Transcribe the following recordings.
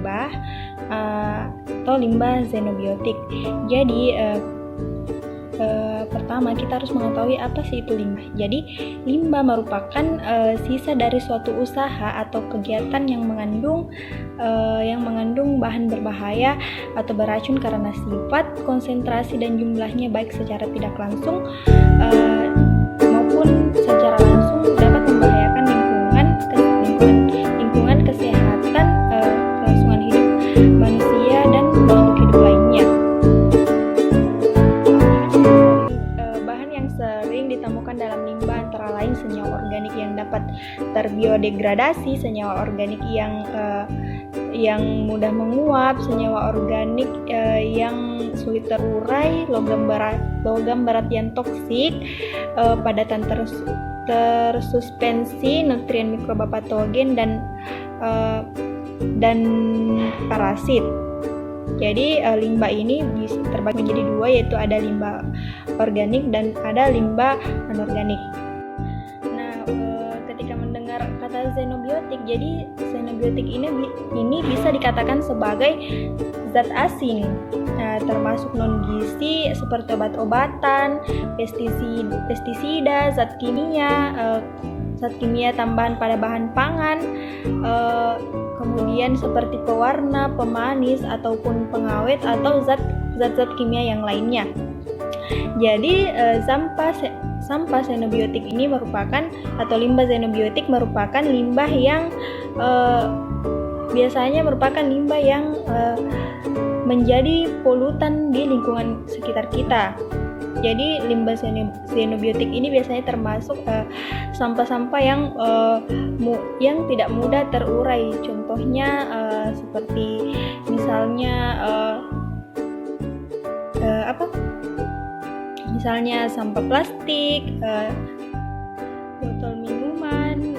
limbah atau limbah xenobiotik. Jadi pertama kita harus mengetahui apa sih itu limbah. Jadi limbah merupakan sisa dari suatu usaha atau kegiatan yang mengandung bahan berbahaya atau beracun karena sifat, konsentrasi dan jumlahnya baik secara tidak langsung maupun secara langsung dapat membahayakan lingkungan, kesehatan, kelangsungan hidup manusia dan makhluk hidup lainnya. Bahan yang sering ditemukan dalam limbah antara lain senyawa organik yang dapat terbiodegradasi, senyawa organik yang mudah menguap, senyawa organik yang sulit terurai, logam berat yang toksik, padatan tersuspensi, nutrien mikroba patogen dan parasit. Jadi limbah ini bisa terbagi menjadi dua, yaitu ada limbah organik dan ada limbah anorganik. Nah, ketika mendengar kata xenobiotik, jadi xenobiotik ini bisa dikatakan sebagai zat asing, termasuk non-gizi seperti obat-obatan, pestisida, zat kimia tambahan pada bahan pangan, kemudian seperti pewarna, pemanis ataupun pengawet atau zat-zat kimia yang lainnya. Jadi sampah xenobiotik ini limbah xenobiotik merupakan limbah yang biasanya merupakan limbah yang menjadi polutan di lingkungan sekitar kita. Jadi limbah xenobiotik ini biasanya termasuk sampah-sampah yang tidak mudah terurai. Contohnya seperti misalnya misalnya sampah plastik, botol minuman,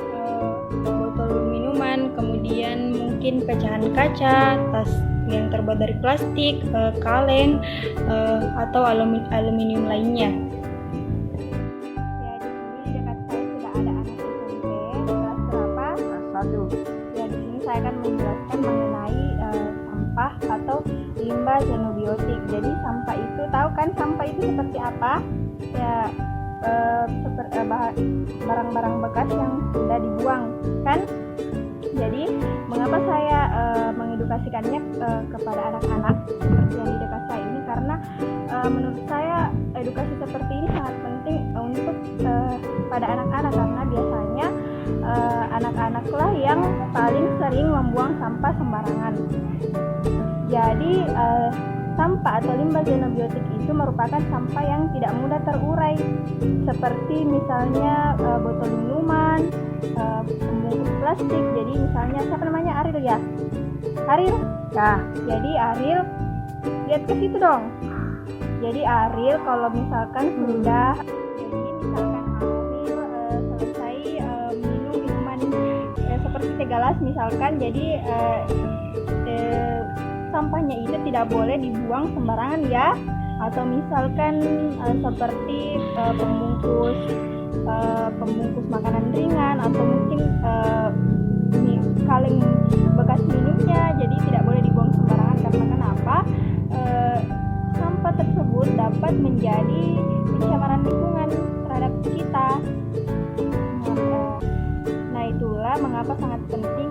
kemudian mungkin pecahan kaca, tas yang terbuat dari plastik, kaleng, atau aluminium lainnya. Ya, di sini di dekat saya sudah ada anak SMP kelas berapa? Kelas 1. Ya, di sini saya akan menjelaskan mengenai sampah atau limbah xenobiotik. Jadi sampah itu, tahu kan sampah itu seperti apa? Ya, seperti barang-barang bekas yang sudah dibuang, kan? Jadi mengapa saya mengedukasikannya kepada anak-anak seperti yang di dekat saya ini, karena menurut saya edukasi seperti ini sangat penting untuk pada anak-anak, karena biasanya anak-anaklah yang paling sering membuang sampah sembarangan. Jadi sampah atau limbah xenobiotik itu merupakan sampah yang tidak mudah terurai, seperti misalnya botol minuman, pembungkus plastik. Jadi misalnya siapa namanya, Ariel ya? Ariel? Nah, jadi Ariel lihat ke situ dong. Jadi Ariel kalau misalkan sudah, selesai minum minuman seperti teh galas misalkan, jadi sampahnya itu tidak boleh dibuang sembarangan ya. Atau misalkan seperti pembungkus makanan ringan, atau mungkin kaleng bekas minumnya, jadi tidak boleh dibuang sembarangan. Karena kenapa? Sampah tersebut dapat menjadi pencemaran lingkungan terhadap kita. Nah, itulah mengapa sangat penting